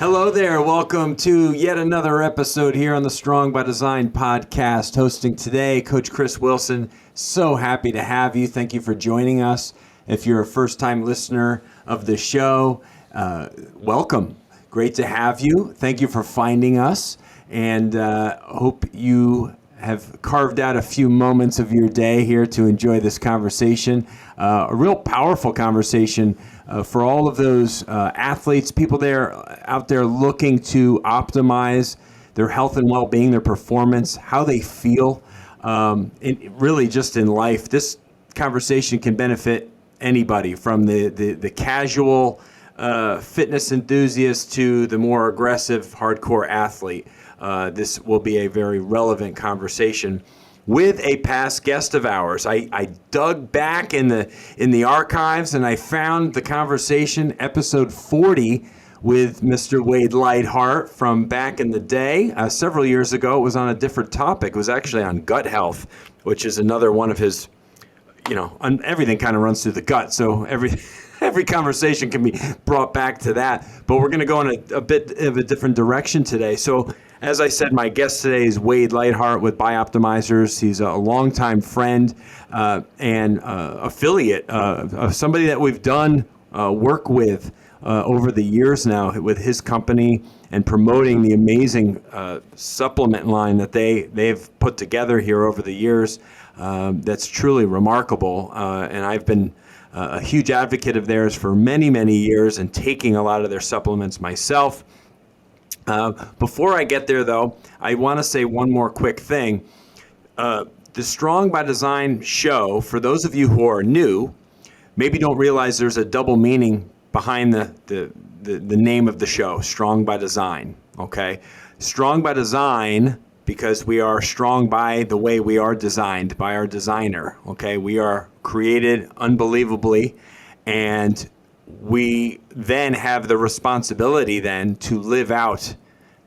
Hello there. Welcome to yet another episode here on the Strong by Design podcast. Hosting today, Coach Chris Wilson. So happy to have you. Thank you for joining us. If you're a first-time listener of the show, welcome. Great to have you. Thank you for finding us, and hope you have carved out a few moments of your day here to enjoy this conversation. A real powerful conversation for all of those athletes, people out there looking to optimize their health and well-being, their performance, how they feel, and really just in life. This conversation can benefit anybody, from the casual fitness enthusiast to the more aggressive hardcore athlete. This will be a very relevant conversation with a past guest of ours. I dug back in the archives and I found the conversation, episode 40, with Mr. Wade Lightheart from back in the day. Several years ago, it was on a different topic. It was actually on gut health, which is another one of his, everything kind of runs through the gut. So every conversation can be brought back to that. But we're going to go in a bit of a different direction today. So as I said, my guest today is Wade Lightheart with BiOptimizers. He's a longtime friend and affiliate, somebody that we've done work with over the years now with his company and promoting the amazing supplement line that they've put together here over the years. That's truly remarkable. And I've been a huge advocate of theirs for many, many years and taking a lot of their supplements myself. Before I get there, though, I want to say one more quick thing. The Strong by Design show, for those of you who are new, maybe don't realize there's a double meaning behind the name of the show, Strong by Design, okay? Strong by Design because we are strong by the way we are designed, by our designer, okay? We are created unbelievably, and we then have the responsibility then to live out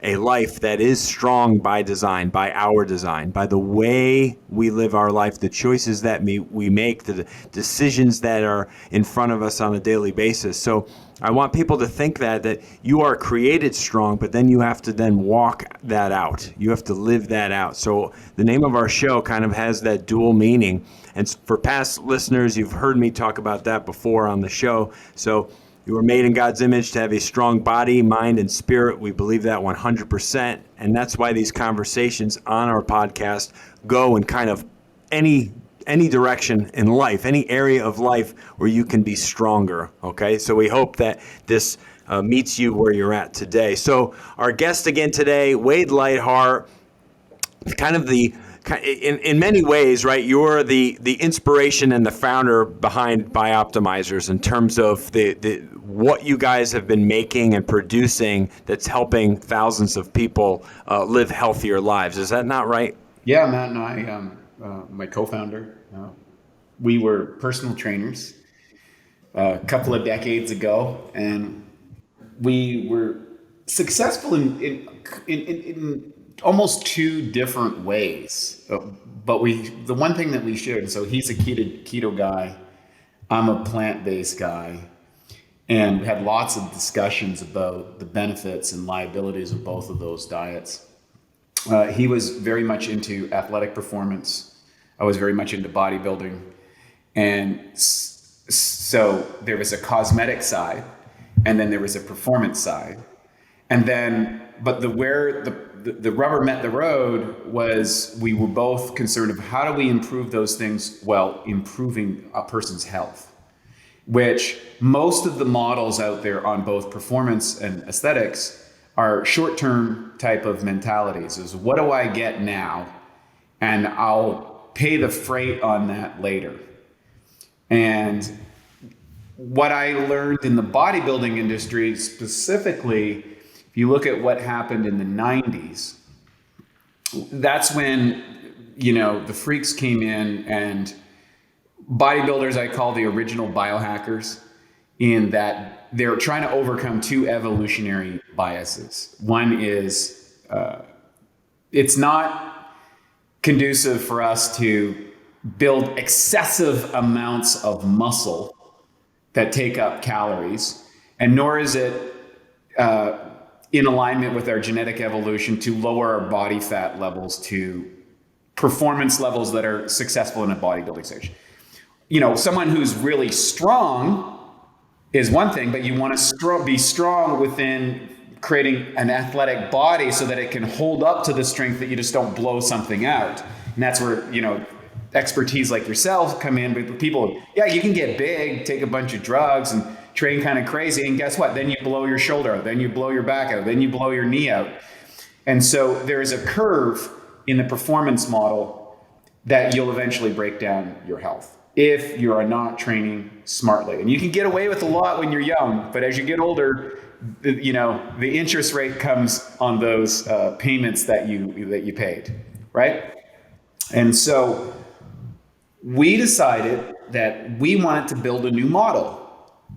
a life that is strong by design, by our design, by the way we live our life, the choices that we make, the decisions that are in front of us on a daily basis. So I want people to think that you are created strong, but then you have to then walk that out. You have to live that out. So the name of our show kind of has that dual meaning. And for past listeners, you've heard me talk about that before on the show. So you were made in God's image to have a strong body, mind, and spirit. We believe that 100%. And that's why these conversations on our podcast go in kind of any direction in life, any area of life where you can be stronger, okay? So we hope that this meets you where you're at today. So our guest again today, Wade Lightheart, kind of in many ways, right, you're the inspiration and the founder behind BiOptimizers in terms of the what you guys have been making and producing that's helping thousands of people live healthier lives. Is that not right? Yeah, Matt and I, my co-founder, we were personal trainers a couple of decades ago, and we were successful in almost two different ways. But the one thing that we shared, so he's a keto guy, I'm a plant-based guy, and we had lots of discussions about the benefits and liabilities of both of those diets. He was very much into athletic performance. I was very much into bodybuilding. And so there was a cosmetic side, and then there was a performance side. And then, but where the rubber met the road was we were both concerned of how do we improve those things while improving a person's health, which most of the models out there on both performance and aesthetics are short-term type of mentalities. Is what do I get now? And I'll pay the freight on that later. And what I learned in the bodybuilding industry specifically, if you look at what happened in the 90s, that's when, the freaks came in, and bodybuilders I call the original biohackers, in that they're trying to overcome two evolutionary biases. One is it's not conducive for us to build excessive amounts of muscle that take up calories, and nor is it in alignment with our genetic evolution to lower our body fat levels to performance levels that are successful in a bodybuilding stage. Someone who's really strong is one thing, but you want to be strong within creating an athletic body so that it can hold up to the strength, that you just don't blow something out. And that's where, expertise like yourself come in. But people, you can get big, take a bunch of drugs and train kind of crazy. And guess what? Then you blow your shoulder out, then you blow your back out, then you blow your knee out. And so there is a curve in the performance model that you'll eventually break down your health if you are not training smartly. And you can get away with a lot when you're young, but as you get older, the interest rate comes on those payments that you paid, right? And so we decided that we wanted to build a new model.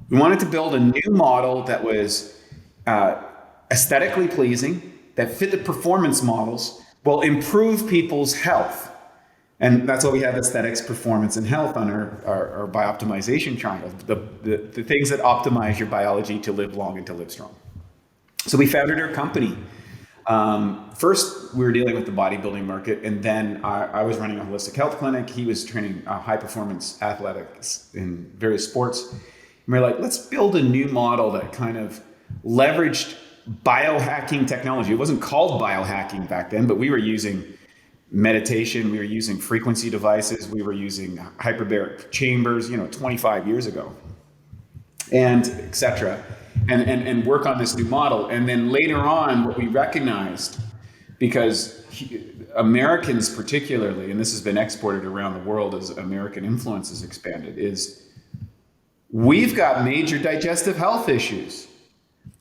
We wanted to build a new model that was aesthetically pleasing, that fit the performance models, will improve people's health. And that's why we have aesthetics, performance, and health on our BiOptimization triangle, the things that optimize your biology to live long and to live strong. So we founded our company. First, we were dealing with the bodybuilding market, and then I was running a holistic health clinic. He was training high-performance athletics in various sports. And we were like, let's build a new model that kind of leveraged biohacking technology. It wasn't called biohacking back then, but we were using meditation, we were using frequency devices, we were using hyperbaric chambers, 25 years ago, and et cetera, and work on this new model. And then later on, what we recognized, because Americans particularly, and this has been exported around the world as American influence has expanded, is we've got major digestive health issues.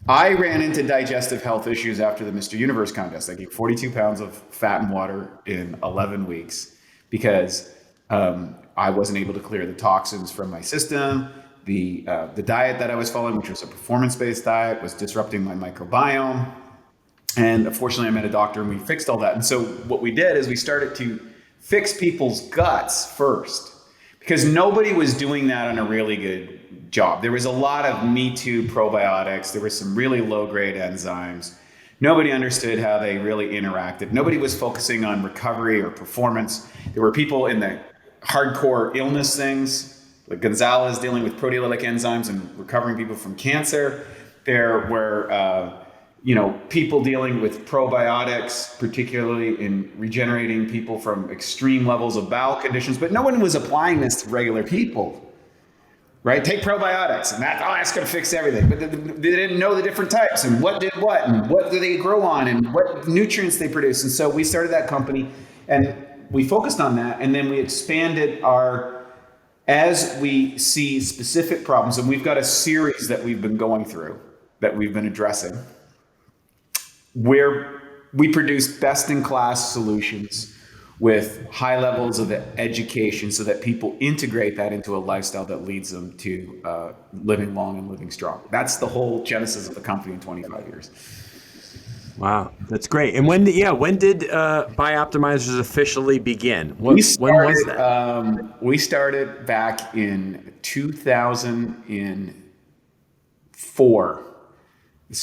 I ran into digestive health issues after the Mr. Universe contest. I gained 42 pounds of fat and water in 11 weeks because I wasn't able to clear the toxins from my system. The diet that I was following, which was a performance-based diet, was disrupting my microbiome. And unfortunately, I met a doctor and we fixed all that. And so what we did is we started to fix people's guts first, because nobody was doing that on a really good job. There was a lot of Me Too probiotics. There were some really low-grade enzymes. Nobody understood how they really interacted. Nobody was focusing on recovery or performance. There were people in the hardcore illness things, like Gonzalez dealing with proteolytic enzymes and recovering people from cancer. There were people dealing with probiotics, particularly in regenerating people from extreme levels of bowel conditions, but no one was applying this to regular people. Right? Take probiotics and that's going to fix everything. But they didn't know the different types and what did what and what do they grow on and what nutrients they produce. And so we started that company and we focused on that. And then we expanded as we see specific problems. And we've got a series that we've been going through, that we've been addressing, where we produce best-in-class solutions with high levels of education so that people integrate that into a lifestyle that leads them to living long and living strong. That's the whole genesis of the company in 25 years. Wow, that's great. And when did BiOptimizers officially begin? When was that? We started back in 2004. We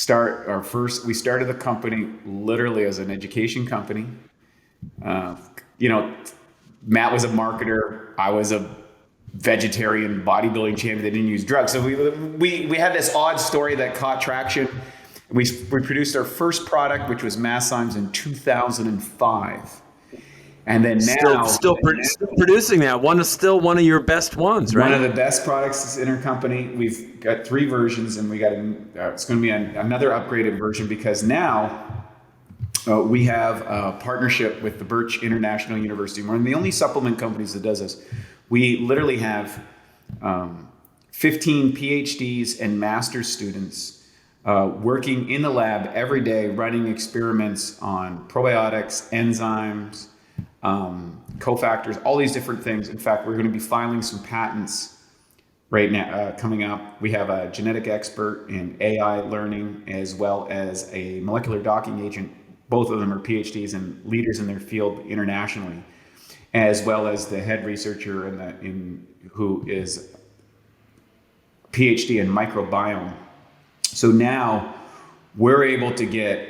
started the company literally as an education company. Matt was a marketer. I was a vegetarian bodybuilding champion that didn't use drugs. So we had this odd story that caught traction. We produced our first product, which was Magnesium, in 2005. And then now still producing that one is still one of your best ones, right? One of the best products in our company. We've got 3 versions, and we got it's going to be another upgraded version because now we have a partnership with the Birch International University. We're one of the only supplement companies that does this. We literally have 15 PhDs and master's students working in the lab every day, running experiments on probiotics, enzymes, cofactors, all these different things. In fact, we're going to be filing some patents right now coming up. We have a genetic expert in AI learning as well as a molecular docking agent. Both of them are PhDs and leaders in their field internationally, as well as the head researcher who is PhD in microbiome. So now we're able to get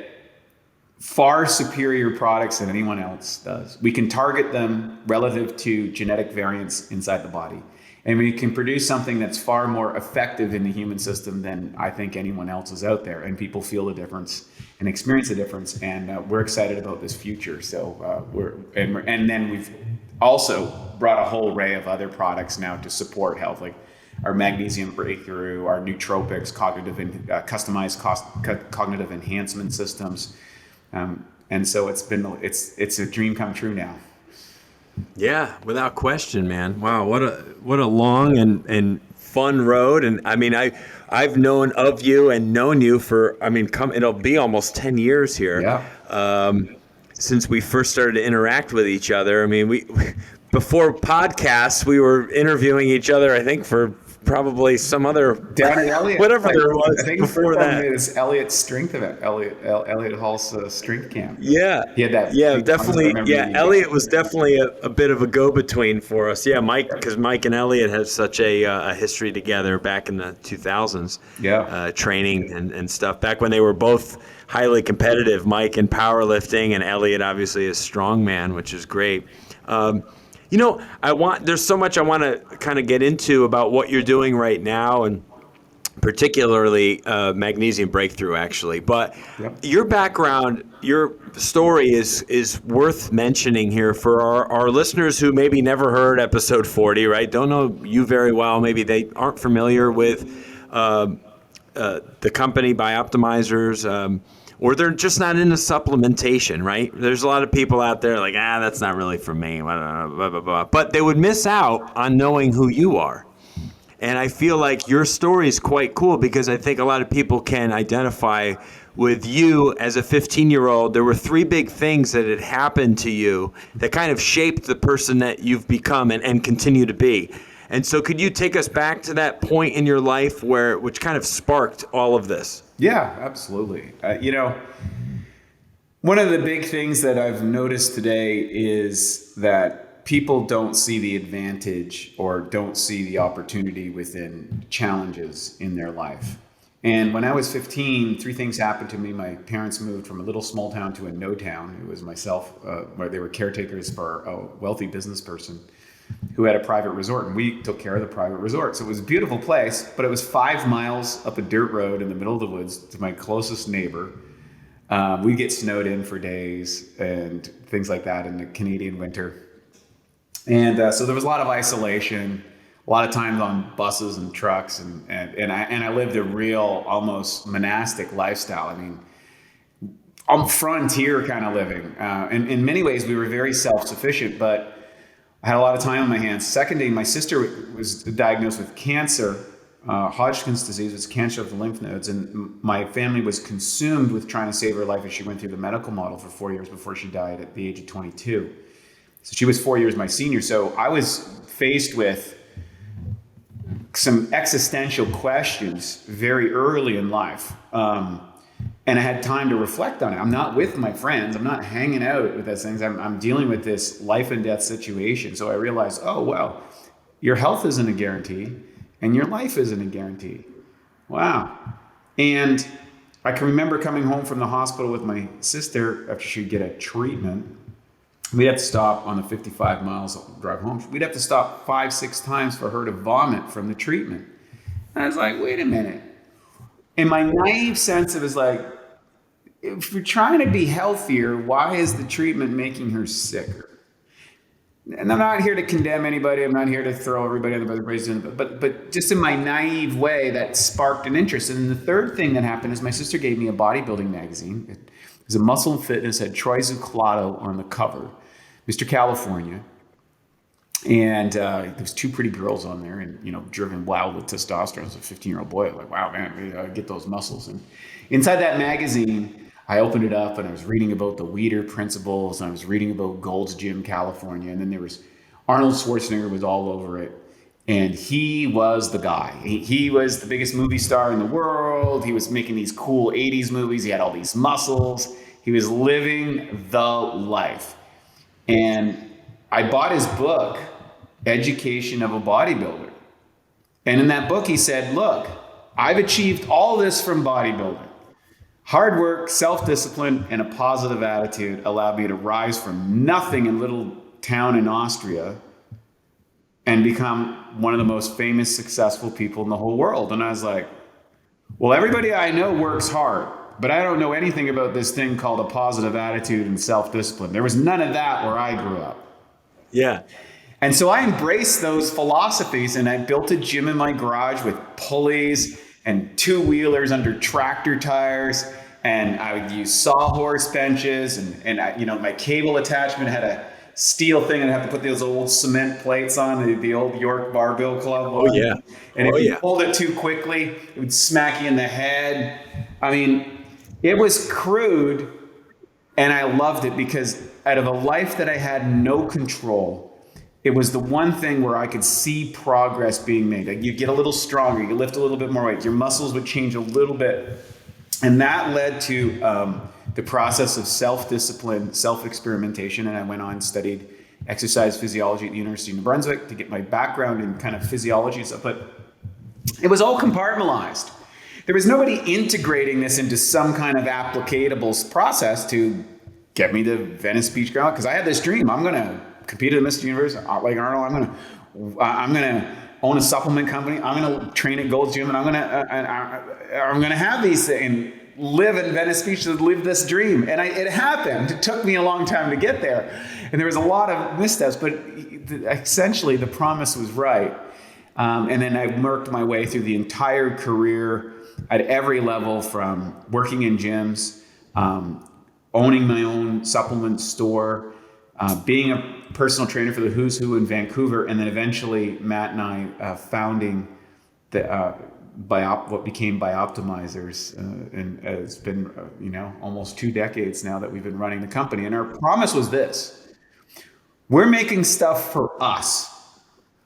far superior products than anyone else does. We can target them relative to genetic variants inside the body. And we can produce something that's far more effective in the human system than I think anyone else is out there. And people feel the difference and experience the difference. And we're excited about this future. So and then we've also brought a whole array of other products now to support health, like our Magnesium breakthrough, our nootropics, customized cognitive enhancement systems. And so it's a dream come true now. Yeah, without question, man. Wow, what a long and fun road. And I mean, I've known of you and known you for, it'll be almost 10 years here. Yeah. Since we first started to interact with each other. I mean, we before podcasts, we were interviewing each other, I think, for probably some other down at Elliot, whatever there was I think before that. It was Elliot's strength event, Elliot Hall's strength camp. Yeah, he had that. Yeah, definitely. Yeah, Elliot was definitely a bit of a go-between for us. Yeah, because Mike and Elliot had such a history together back in the 2000s. Yeah, training and stuff back when they were both highly competitive. Mike in powerlifting and Elliot obviously is strongman, which is great. There's so much I want to kind of get into about what you're doing right now, and particularly Magnesium breakthrough, actually. But Your background, your story is worth mentioning here for our listeners who maybe never heard episode 40, right? Don't know you very well. Maybe they aren't familiar with the company BiOptimizers. Or they're just not into supplementation, right? There's a lot of people out there like, that's not really for me, blah, blah, blah, blah. But they would miss out on knowing who you are. And I feel like your story is quite cool because I think a lot of people can identify with you as a 15-year-old. There were 3 big things that had happened to you that kind of shaped the person that you've become and continue to be. And so could you take us back to that point in your life which kind of sparked all of this? Yeah, absolutely. One of the big things that I've noticed today is that people don't see the advantage or don't see the opportunity within challenges in their life. And when I was 15, 3 things happened to me. My parents moved from a little small town to a no town. It was myself, where they were caretakers for a wealthy business person who had a private resort, and we took care of the private resort. So it was a beautiful place, but it was 5 miles up a dirt road in the middle of the woods to my closest neighbor. We'd get snowed in for days and things like that in the Canadian winter. And so there was a lot of isolation, a lot of times on buses and trucks, and I lived a real almost monastic lifestyle. I mean, frontier kind of living. And in many ways, we were very self-sufficient, but I had a lot of time on my hands. Second day, my sister was diagnosed with cancer, Hodgkin's disease, was cancer of the lymph nodes, and my family was consumed with trying to save her life as she went through the medical model for 4 years before she died at the age of 22. So she was 4 years my senior. So I was faced with some existential questions very early in life. And I had time to reflect on it. I'm not with my friends. I'm not hanging out with those things. I'm dealing with this life and death situation. So I realized, your health isn't a guarantee and your life isn't a guarantee. Wow. And I can remember coming home from the hospital with my sister after she'd get a treatment. We'd have to stop on the 55 miles drive home. We'd have to stop 5-6 times for her to vomit from the treatment. And I was like, wait a minute. And my naive sense of is like, if you're trying to be healthier, why is the treatment making her sicker? And I'm not here to condemn anybody. I'm not here to throw everybody under the bus. But just in my naive way, that sparked an interest. And then the third thing that happened is my sister gave me a bodybuilding magazine. It was a Muscle and Fitness, had Troy Zuclato on the cover, Mr. California. And there was 2 pretty girls on there, and driven wild with testosterone as a 15-year-old boy. Like, wow, man, I get those muscles. And inside that magazine, I opened it up and I was reading about the Weider principles, and I was reading about Gold's Gym, California, and then there was Arnold Schwarzenegger was all over it, and he was the guy. He was the biggest movie star in the world. He was making these cool 80s movies. He had all these muscles. He was living the life. And I bought his book, Education of a Bodybuilder. And in that book, he said, look, I've achieved all this from bodybuilding. Hard work, self-discipline, and a positive attitude allowed me to rise from nothing in a little town in Austria and become one of the most famous, successful people in the whole world. And I was like, well, everybody I know works hard, but I don't know anything about this thing called a positive attitude and self-discipline. There was none of that where I grew up. Yeah. And so I embraced those philosophies, and I built a gym in my garage with pulleys and two-wheelers under tractor tires, and I would use sawhorse benches, and I, my cable attachment had a steel thing, and I'd have to put those old cement plates on, the old York Barbell Club. Oh, yeah. And if you pulled it too quickly, it would smack you in the head. I mean, it was crude, and I loved it because out of a life that I had no control, it was the one thing where I could see progress being made. Like, you get a little stronger, you lift a little bit more weight, your muscles would change a little bit. And that led to the process of self-discipline, self-experimentation. And I went on and studied exercise physiology at the University of New Brunswick to get my background in kind of physiology and stuff. But it was all compartmentalized. There was nobody integrating this into some kind of applicatable process to get me to Venice Beach Ground. Because I had this dream. I'm going to compete at Mr. Universe, like Arnold. I'm gonna own a supplement company. I'm gonna train at Gold's Gym, and I'm gonna have these things and live in Venice Beach to live this dream. And it happened. It took me a long time to get there, and there was a lot of missteps, but essentially the promise was right. And then I worked my way through the entire career at every level, from working in gyms, owning my own supplement store, being a personal trainer for the Who's Who in Vancouver, and then eventually Matt and I founding the what became BiOptimizers, and it's been almost 2 decades now that we've been running the company. And our promise was this: we're making stuff for us.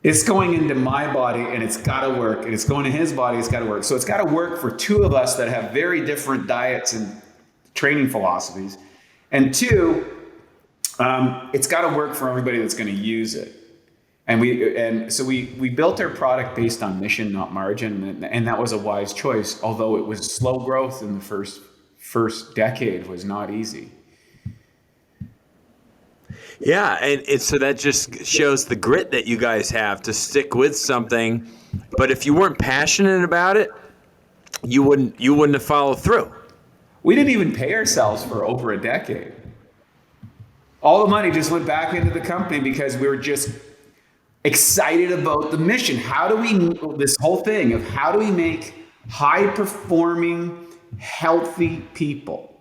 It's going into my body, and it's got to work, and it's going to his body, it's got to work. So it's got to work for two of us that have very different diets and training philosophies, and two, it's got to work for everybody that's going to use it. And so we built our product based on mission, not margin, and that was a wise choice. Although it was slow growth in the first decade, was not easy. Yeah, and so that just shows the grit that you guys have to stick with something. But if you weren't passionate about it, you wouldn't have followed through. We didn't even pay ourselves for over a decade. All the money just went back into the company because we were just excited about the mission. This whole thing of how do we make high-performing, healthy people?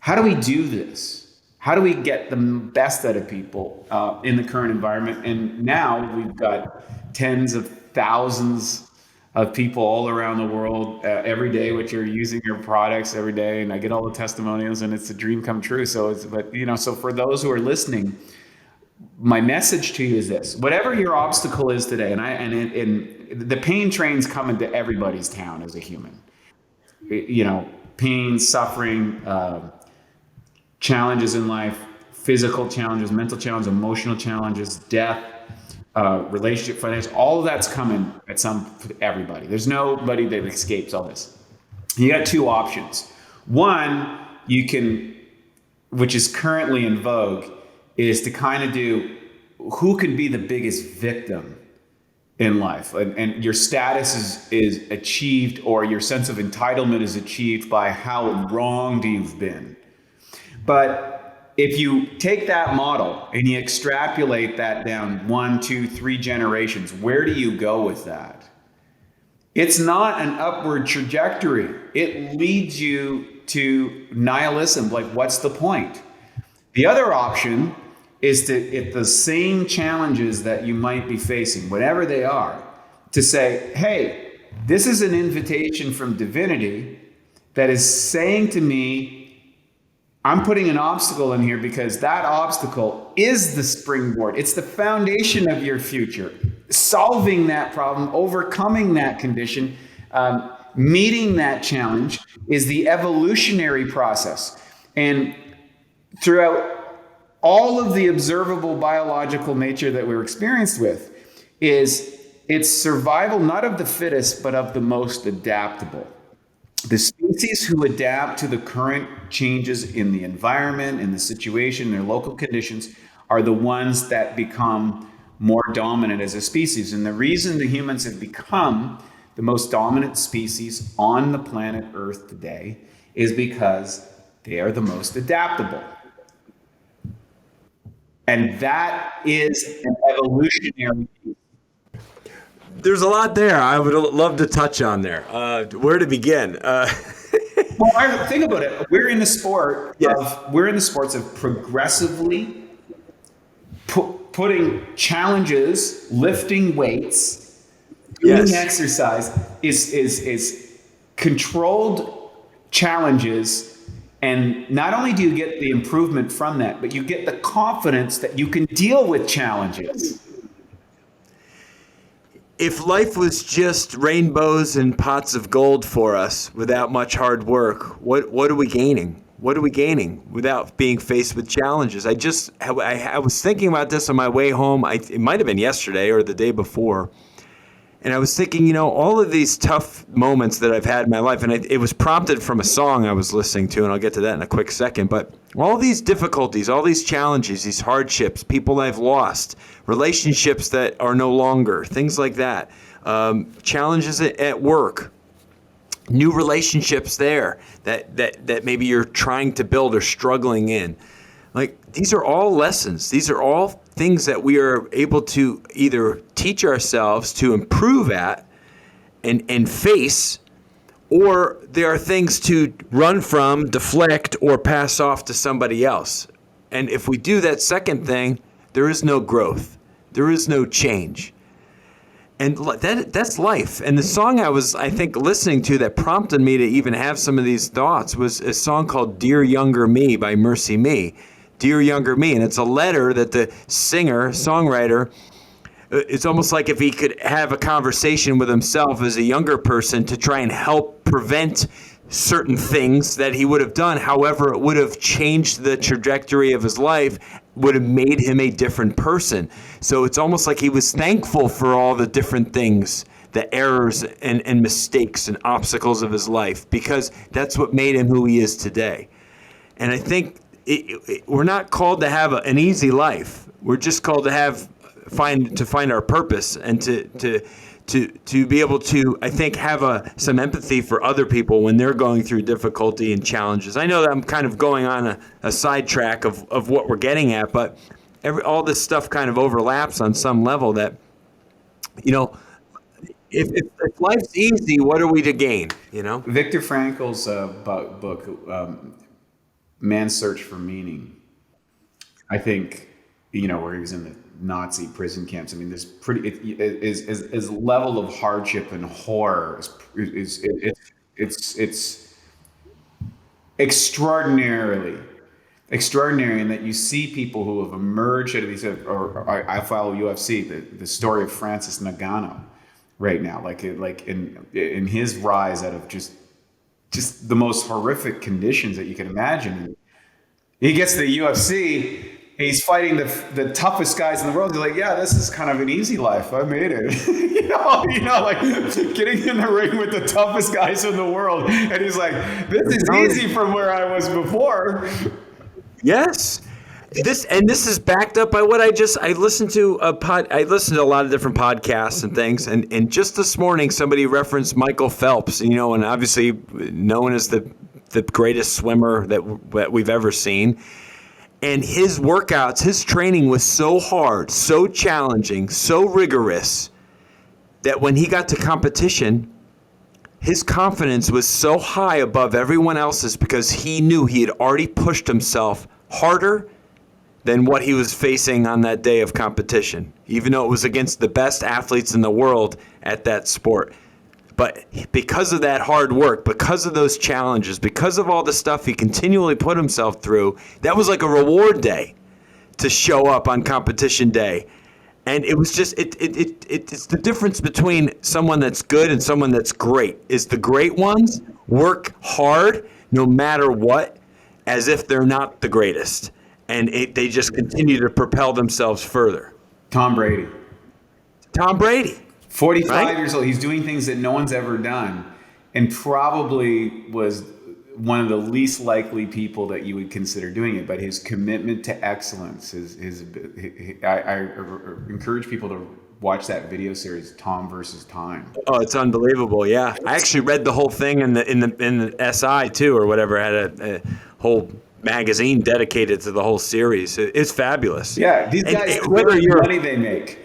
How do we do this? How do we get the best out of people in the current environment? And now we've got tens of thousands of people all around the world every day, which are using your products every day, and I get all the testimonials, and it's a dream come true. So so for those who are listening, my message to you is this: whatever your obstacle is today, and the pain train's coming to everybody's town as a human. Pain, suffering, challenges in life, physical challenges, mental challenges, emotional challenges, death, relationship, financial, all of that's coming for everybody. There's nobody that escapes all this. You got two options. One, which is currently in vogue, is to kind of do who can be the biggest victim in life, and your status is achieved, or your sense of entitlement is achieved by how wronged you've been. But if you take that model and you extrapolate that down 1, 2, 3 generations, where do you go with that? It's not an upward trajectory. It leads you to nihilism. Like, what's the point? The other option is to, if the same challenges that you might be facing, whatever they are, to say, hey, this is an invitation from divinity that is saying to me, I'm putting an obstacle in here because that obstacle is the springboard. It's the foundation of your future. Solving that problem, overcoming that condition, meeting that challenge is the evolutionary process. And throughout all of the observable biological nature that we're experienced with, it's survival, not of the fittest, but of the most adaptable. The species who adapt to the current changes in the environment, in the situation, their local conditions, are the ones that become more dominant as a species. And the reason the humans have become the most dominant species on the planet Earth today is because they are the most adaptable. And that is an evolutionary piece. There's a lot there I would love to touch on there. Where to begin? Well, think about it. We're in the sport we're in the sports of progressively putting challenges, lifting weights, doing exercise is controlled challenges. And not only do you get the improvement from that, but you get the confidence that you can deal with challenges. If life was just rainbows and pots of gold for us without much hard work, what are we gaining? What are we gaining without being faced with challenges? I was thinking about this on my way home. It might have been yesterday or the day before. And I was thinking, all of these tough moments that I've had in my life, and it was prompted from a song I was listening to, and I'll get to that in a quick second. But all these difficulties, all these challenges, these hardships, people I've lost, relationships that are no longer, things like that, challenges at work, new relationships there that maybe you're trying to build or struggling in. Like, these are all lessons. These are all things that we are able to either teach ourselves to improve at and face, or there are things to run from, deflect, or pass off to somebody else. And if we do that second thing, there is no growth. There is no change. And that's life. And the song I was, I think, listening to that prompted me to even have some of these thoughts was a song called Dear Younger Me by Mercy Me. Dear Younger Me. And it's a letter that the singer, songwriter, it's almost like if he could have a conversation with himself as a younger person to try and help prevent certain things that he would have done. However, it would have changed the trajectory of his life, would have made him a different person. So it's almost like he was thankful for all the different things, the errors and mistakes and obstacles of his life, because that's what made him who he is today. And I think we're not called to have an easy life. We're just called to find our purpose and to be able to, I think, have some empathy for other people when they're going through difficulty and challenges. I know that I'm kind of going on a sidetrack of what we're getting at, but all this stuff kind of overlaps on some level that, if life's easy, what are we to gain, Viktor Frankl's book, Man's Search for Meaning, I think, where he was in the Nazi prison camps. I mean, there's is level of hardship and horror it's extraordinary, and that you see people who have emerged out of these. Or I follow UFC, the story of Francis Ngannou right now, like in his rise out of just the most horrific conditions that you can imagine. He gets to the UFC. He's fighting the toughest guys in the world. He's like, yeah, this is kind of an easy life. I made it. Like getting in the ring with the toughest guys in the world. And he's like, this is easy from where I was before. Yes. This is backed up by what I listened to I listened to a lot of different podcasts and things. And just this morning, somebody referenced Michael Phelps, and obviously known as the greatest swimmer that we've ever seen. And his workouts, his training was so hard, so challenging, so rigorous that when he got to competition, his confidence was so high above everyone else's because he knew he had already pushed himself harder than what he was facing on that day of competition, even though it was against the best athletes in the world at that sport. But because of that hard work, because of those challenges, because of all the stuff he continually put himself through, that was like a reward day to show up on competition day. And it was just, it's the difference between someone that's good and someone that's great, is the great ones work hard no matter what, as if they're not the greatest. And they just continue to propel themselves further. Tom Brady. 45 years old. He's doing things that no one's ever done. and probably was one of the least likely people that you would consider doing it. But his commitment to excellence, I encourage people to watch that video series, Tom versus Time. Oh, it's unbelievable. Yeah. I actually read the whole thing in the SI too, or whatever. It had a whole magazine dedicated to the whole series. It's fabulous. Yeah. These guys, whether money they make,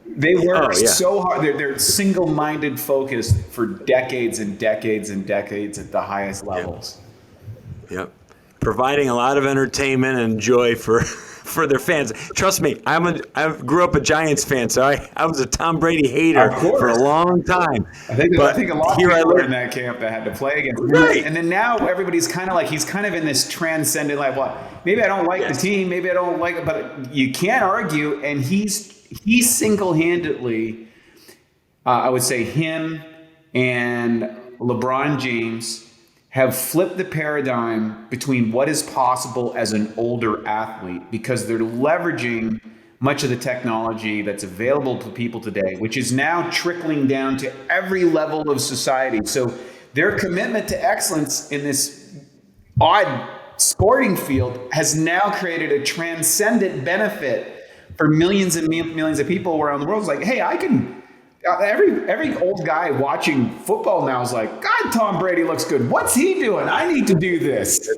they work so hard. They're single-minded focused for decades and decades and decades at the highest levels. Yep. Providing a lot of entertainment and joy for their fans. Trust me, I grew up a Giants fan, so I was a Tom Brady hater for a long time. I think a lot of people were in that camp that had to play against him. Right. And then now everybody's kind of like, he's kind of in this transcendent, like, well, maybe I don't like the team, maybe I don't like it, but you can't argue. And he single-handedly, I would say him and LeBron James have flipped the paradigm between what is possible as an older athlete, because they're leveraging much of the technology that's available to people today, which is now trickling down to every level of society. So their commitment to excellence in this odd sporting field has now created a transcendent benefit for millions and millions of people around the world. It's like, hey, I can... Every old guy watching football now is like, God, Tom Brady looks good. What's he doing? I need to do this.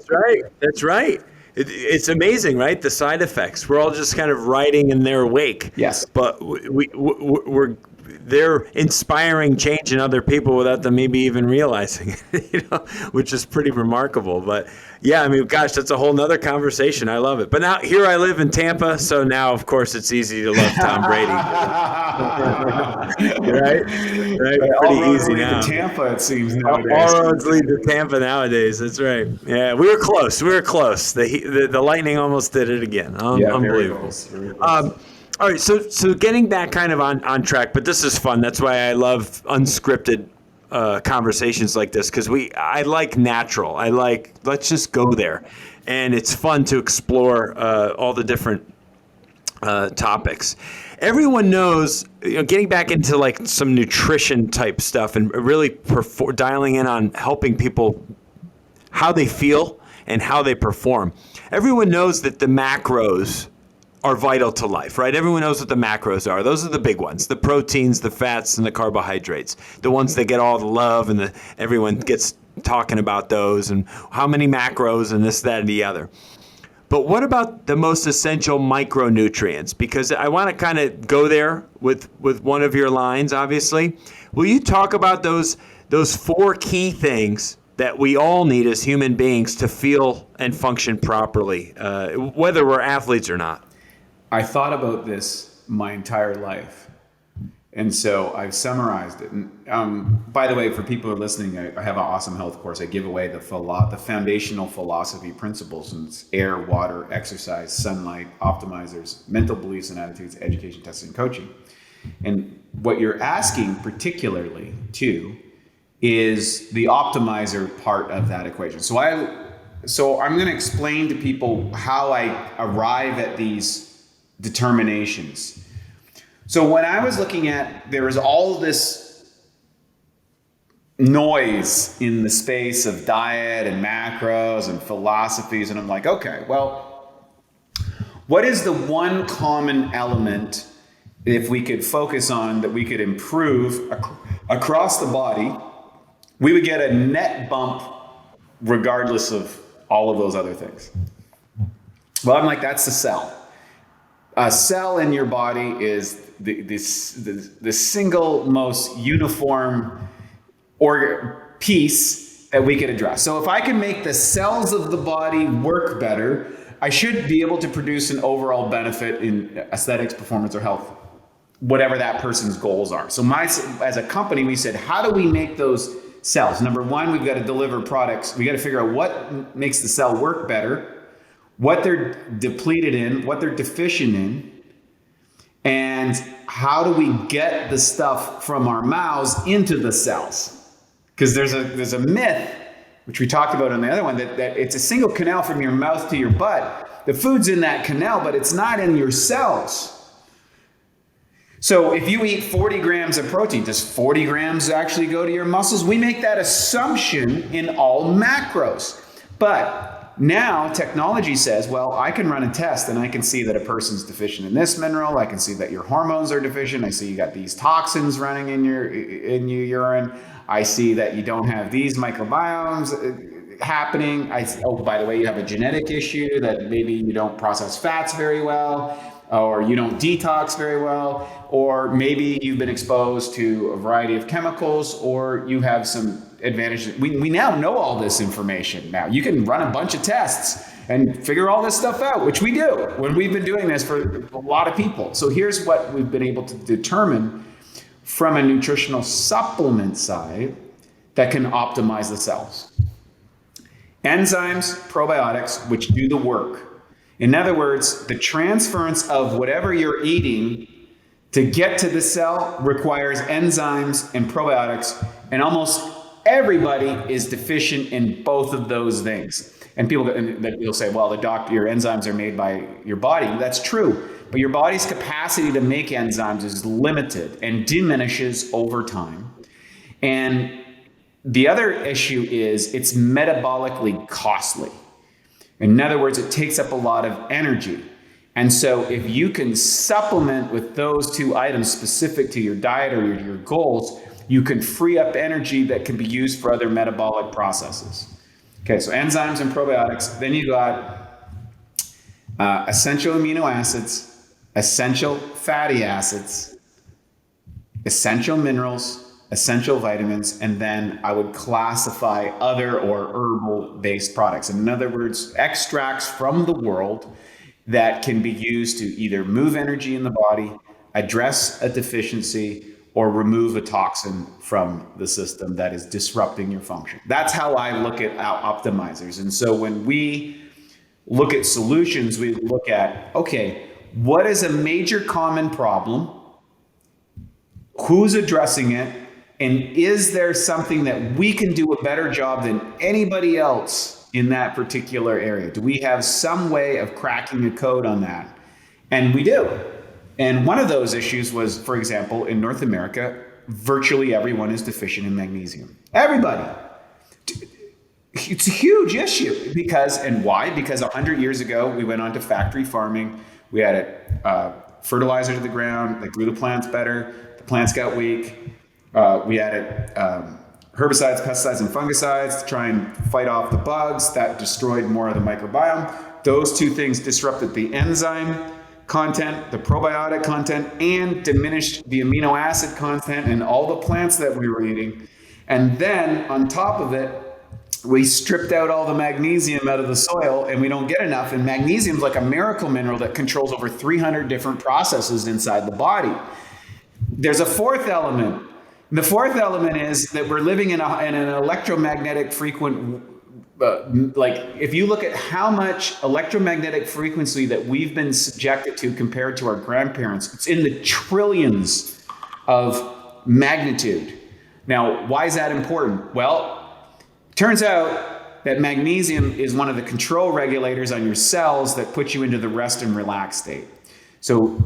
That's right. It's amazing, right? The side effects. We're all just kind of riding in their wake. Yes. But they're inspiring change in other people without them maybe even realizing it, which is pretty remarkable. But yeah, I mean, gosh, that's a whole nother conversation. I love it. But now here I live in Tampa, so now of course it's easy to love Tom Brady. right? Pretty easy now. To Tampa, it seems nowadays. All roads lead to Tampa nowadays. That's right. Yeah, we were close. The Lightning almost did it again. Unbelievable. Very close. All right, so getting back kind of on track, but this is fun. That's why I love unscripted conversations like this, because I like natural. Let's just go there, and it's fun to explore all the different topics. Everyone knows, getting back into like some nutrition type stuff and really dialing in on helping people how they feel and how they perform. Everyone knows that the macros are vital to life, right? Everyone knows what the macros are. Those are the big ones: the proteins, the fats, and the carbohydrates. The ones that get all the love, and everyone gets talking about those and how many macros and this, that, and the other. But what about the most essential micronutrients? Because I want to kind of go there with one of your lines, obviously. Will you talk about those 4 key things that we all need as human beings to feel and function properly, whether we're athletes or not? I thought about this my entire life, and so I've summarized it. And by the way, for people who are listening, I have an awesome health course. I give away the foundational philosophy principles, and it's air, water, exercise, sunlight, optimizers, mental beliefs and attitudes, education, testing, and coaching. And what you're asking particularly too is the optimizer part of that equation. So I'm going to explain to people how I arrive at these determinations. So when I was looking at, there was all this noise in the space of diet and macros and philosophies, and I'm like, okay, well, what is the one common element if we could focus on that we could improve across the body? We would get a net bump regardless of all of those other things. Well, I'm like, that's the cell. A cell in your body is the single most uniform piece that we could address. So if I can make the cells of the body work better, I should be able to produce an overall benefit in aesthetics, performance, or health, whatever that person's goals are. So as a company, we said, how do we make those cells? Number one, we've got to deliver products. We got to figure out what makes the cell work better, what they're depleted in, what they're deficient in, and how do we get the stuff from our mouths into the cells? Because there's a myth, which we talked about on the other one, that it's a single canal from your mouth to your butt. The food's in that canal, but it's not in your cells. So if you eat 40 grams of protein, does 40 grams actually go to your muscles? We make that assumption in all macros. But now technology says, well, I can run a test and I can see that a person's deficient in this mineral. I can see that your hormones are deficient. I see you got these toxins running in your urine. I see that you don't have these microbiomes happening. Oh, by the way, you have a genetic issue that maybe you don't process fats very well, or you don't detox very well, or maybe you've been exposed to a variety of chemicals, or you have some advantages. We now know all this information. Now you can run a bunch of tests and figure all this stuff out, which we do when we've been doing this for a lot of people. So here's what we've been able to determine from a nutritional supplement side that can optimize the cells. Enzymes, probiotics, which do the work. In other words, the transference of whatever you're eating to get to the cell requires enzymes and probiotics, and almost everybody is deficient in both of those things. And people say, well, your enzymes are made by your body. That's true, but your body's capacity to make enzymes is limited and diminishes over time. And the other issue is it's metabolically costly. In other words, it takes up a lot of energy. And so if you can supplement with those two items specific to your diet or your goals, you can free up energy that can be used for other metabolic processes. Okay, so enzymes and probiotics. Then you got essential amino acids, essential fatty acids, essential minerals, essential vitamins, and then I would classify other or herbal-based products. In other words, extracts from the world that can be used to either move energy in the body, address a deficiency, or remove a toxin from the system that is disrupting your function. That's how I look at our optimizers. And so when we look at solutions, we look at, okay, what is a major common problem? Who's addressing it? And is there something that we can do a better job than anybody else in that particular area? Do we have some way of cracking the code on that? And we do. And one of those issues was, for example, in North America, virtually everyone is deficient in magnesium. Everybody. It's a huge issue because, and why? Because 100 years ago, we went on to factory farming. We added fertilizer to the ground that grew the plants better. The plants got weak. We added herbicides, pesticides, and fungicides to try and fight off the bugs. That destroyed more of the microbiome. Those two things disrupted the enzyme content, the probiotic content, and diminished the amino acid content in all the plants that we were eating. And then on top of it, we stripped out all the magnesium out of the soil, and we don't get enough. And magnesium is like a miracle mineral that controls over 300 different processes inside the body. There's a fourth element. The fourth element is that we're living in an electromagnetic frequent, if you look at how much electromagnetic frequency that we've been subjected to compared to our grandparents, it's in the trillions of magnitude. Now, why is that important? Well, it turns out that magnesium is one of the control regulators on your cells that put you into the rest and relax state. So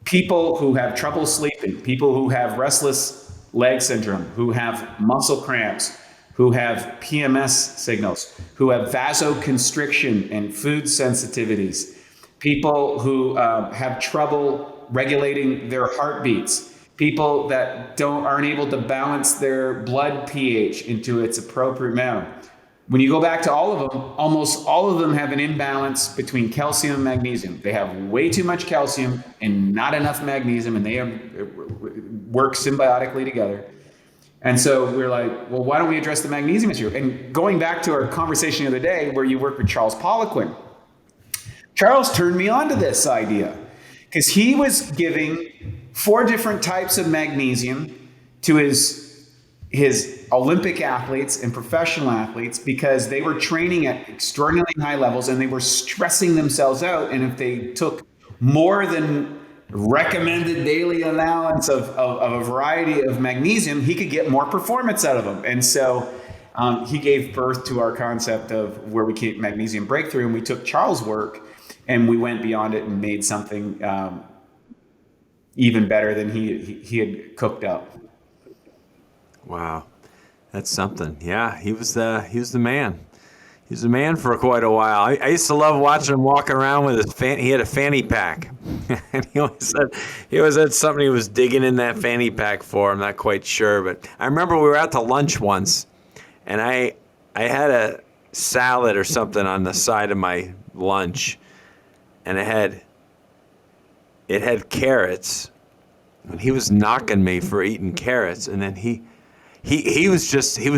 people who have trouble sleeping, people who have restless leg syndrome, who have muscle cramps, who have PMS signals, who have vasoconstriction and food sensitivities, people who have trouble regulating their heartbeats, people that aren't able to balance their blood pH into its appropriate amount. When you go back to all of them, almost all of them have an imbalance between calcium and magnesium. They have way too much calcium and not enough magnesium, and they work symbiotically together. And so we're like, well, why don't we address the magnesium issue? And going back to our conversation the other day where you worked with Charles Poliquin, Charles turned me on to this idea because he was giving 4 different types of magnesium to his Olympic athletes and professional athletes because they were training at extraordinarily high levels and they were stressing themselves out. And if they took more than recommended daily allowance of a variety of magnesium, he could get more performance out of them. And so he gave birth to our concept of where we came magnesium breakthrough. And we took Charles' work and we went beyond it and made something even better than he had cooked up. Wow, that's something. Yeah, he was the man. He was a man for quite a while. I used to love watching him walking around with his he had a fanny pack, and he always had something he was digging in that fanny pack for. I'm not quite sure, but I remember we were out to lunch once, and I had a salad or something on the side of my lunch, and it had carrots, and he was knocking me for eating carrots, and then he was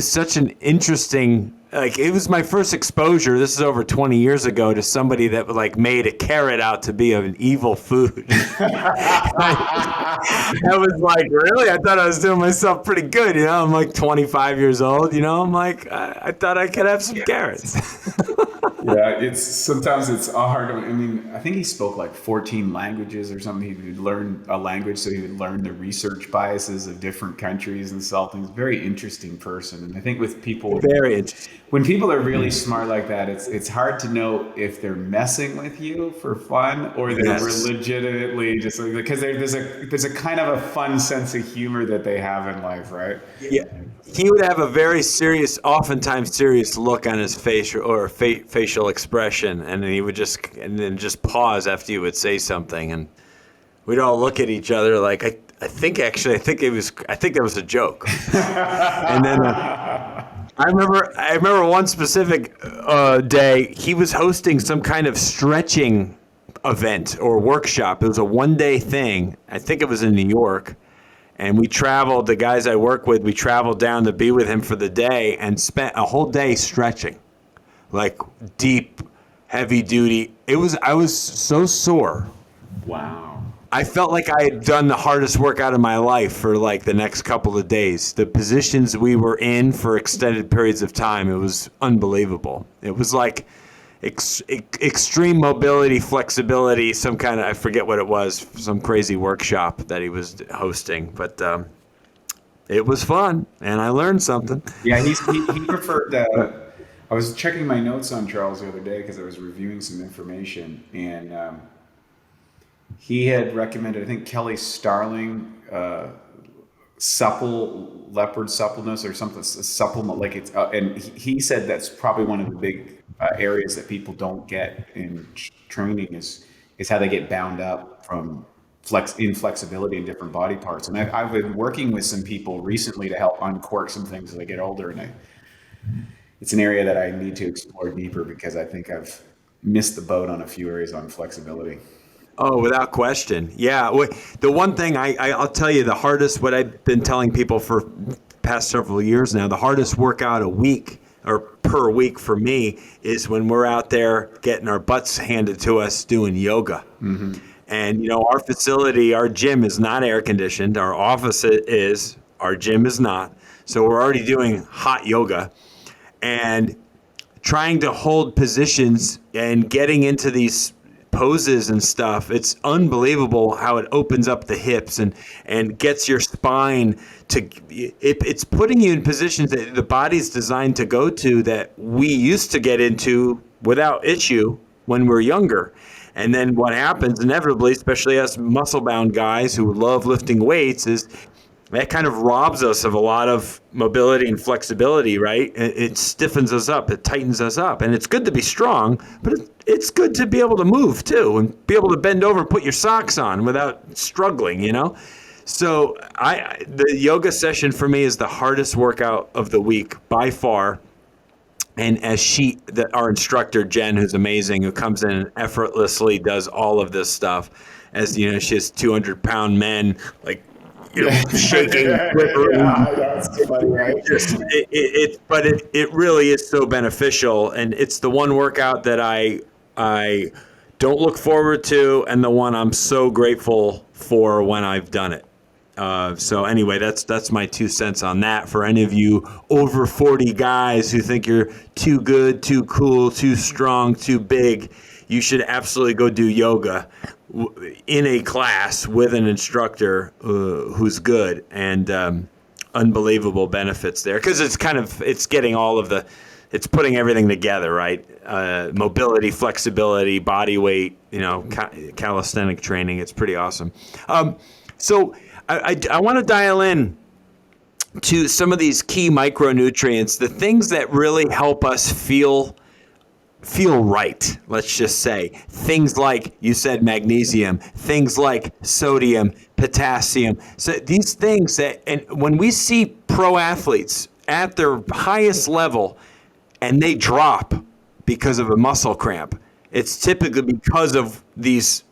such an interesting, like, it was my first exposure. This is over 20 years ago, to somebody that like made a carrot out to be an evil food. I was like, really? I thought I was doing myself pretty good. I'm like 25 years old. I'm like, I thought I could have some carrots. Yeah, sometimes it's hard. I mean, I think he spoke like 14 languages or something. He would learn a language, so he would learn the research biases of different countries and sell things. Very interesting person. And I think with people, very interesting. When people are really smart like that, it's hard to know if they're messing with you for fun or they're legitimately just like, because there's a kind of a fun sense of humor that they have in life, right? Yeah. He would have a very serious, oftentimes serious look on his face or facial expression, and then he would just pause after you would say something, and we'd all look at each other like, I think that was a joke. And then I remember one specific day he was hosting some kind of stretching event or workshop. It was a one-day thing. I think it was in New York. And the guys I work with, we traveled down to be with him for the day and spent a whole day stretching, like deep, heavy duty. I was so sore. Wow. I felt like I had done the hardest workout of my life for like the next couple of days. The positions we were in for extended periods of time, it was unbelievable. It was like extreme mobility, flexibility, some kind of, I forget what it was, some crazy workshop that he was hosting, but it was fun and I learned something. Yeah, he preferred, I was checking my notes on Charles the other day because I was reviewing some information, and he had recommended, I think, Kelly Starling, supple leopard suppleness or something, a supplement, like it's, and he said that's probably one of the big areas that people don't get in training is how they get bound up from inflexibility in different body parts. And I've been working with some people recently to help uncork some things as I get older, and it's an area that I need to explore deeper because I think I've missed the boat on a few areas on flexibility. Oh, without question. Yeah. The one thing I'll tell you, the hardest, what I've been telling people for past several years now, the hardest workout a week or per week for me is when we're out there getting our butts handed to us doing yoga. Mm-hmm. And, our facility, our gym is not air conditioned. Our office is, our gym is not. So we're already doing hot yoga and trying to hold positions and getting into these poses and stuff. It's unbelievable how it opens up the hips and gets your spine to, it's putting you in positions that the body's designed to go to that we used to get into without issue when we're younger. And then what happens inevitably, especially us muscle-bound guys who love lifting weights, is that kind of robs us of a lot of mobility and flexibility, right? It stiffens us up, it tightens us up. And it's good to be strong, but it's good to be able to move too and be able to bend over and put your socks on without struggling, So the yoga session for me is the hardest workout of the week by far. And as our instructor, Jen, who's amazing, who comes in and effortlessly does all of this stuff, as she has 200-pound men, like, shaking, that's funny, right? But it really is so beneficial, and it's the one workout that I don't look forward to, and the one I'm so grateful for when I've done it. So anyway, that's my 2 cents on that. For any of you over 40 guys who think you're too good, too cool, too strong, too big, you should absolutely go do yoga in a class with an instructor who's good, and unbelievable benefits there, because it's getting it's putting everything together, right? Mobility, flexibility, body weight, calisthenic training. It's pretty awesome. So I want to dial in to some of these key micronutrients, the things that really help us feel right, let's just say. Things like, you said, magnesium, things like sodium, potassium. So these things that, and when we see pro athletes at their highest level and they drop because of a muscle cramp, it's typically because of these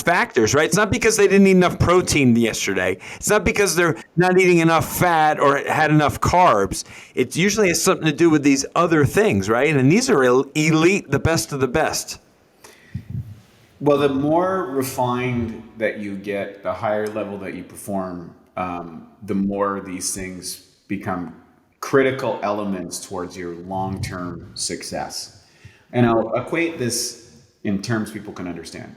factors, right? It's not because they didn't eat enough protein yesterday. It's not because they're not eating enough fat or had enough carbs. It usually has something to do with these other things, right? And these are elite, the best of the best. Well, the more refined that you get, the higher level that you perform, the more these things become critical elements towards your long-term success. And I'll equate this in terms people can understand.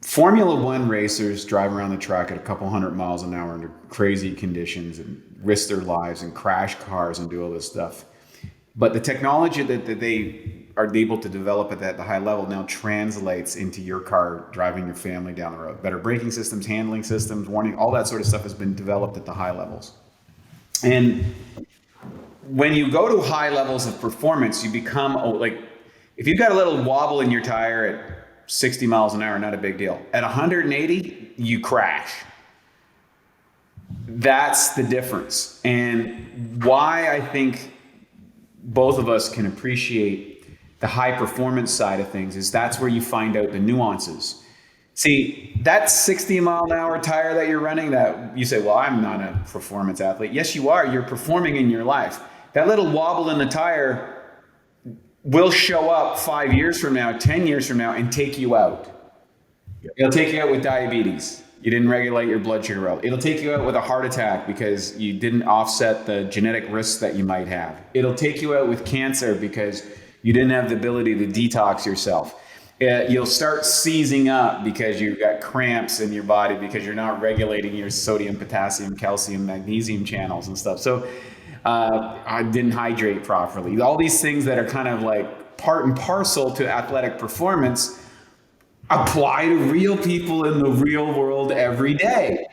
Formula One racers drive around the track at a couple 100 miles an hour under crazy conditions and risk their lives and crash cars and do all this stuff. But the technology that they are able to develop at the high level now translates into your car driving your family down the road. Better braking systems, handling systems, warning, all that sort of stuff has been developed at the high levels. And when you go to high levels of performance, you become like, if you've got a little wobble in your tire at 60 miles an hour, not a big deal. At 180, you crash. That's the difference. And why I think both of us can appreciate the high performance side of things is that's where you find out the nuances. See, that 60 mile an hour tire that you're running, that you say, well, I'm not a performance athlete. Yes, you are. You're performing in your life. That little wobble in the tire will show up 5 years from now, 10 years from now, and take you out. It'll take you out with diabetes. You didn't regulate your blood sugar well. It'll take you out with a heart attack because you didn't offset the genetic risks that you might have. It'll take you out with cancer because you didn't have the ability to detox yourself. You'll start seizing up because you've got cramps in your body because you're not regulating your sodium, potassium, calcium, magnesium channels and stuff. So I didn't hydrate properly. All these things that are kind of like part and parcel to athletic performance apply to real people in the real world every day.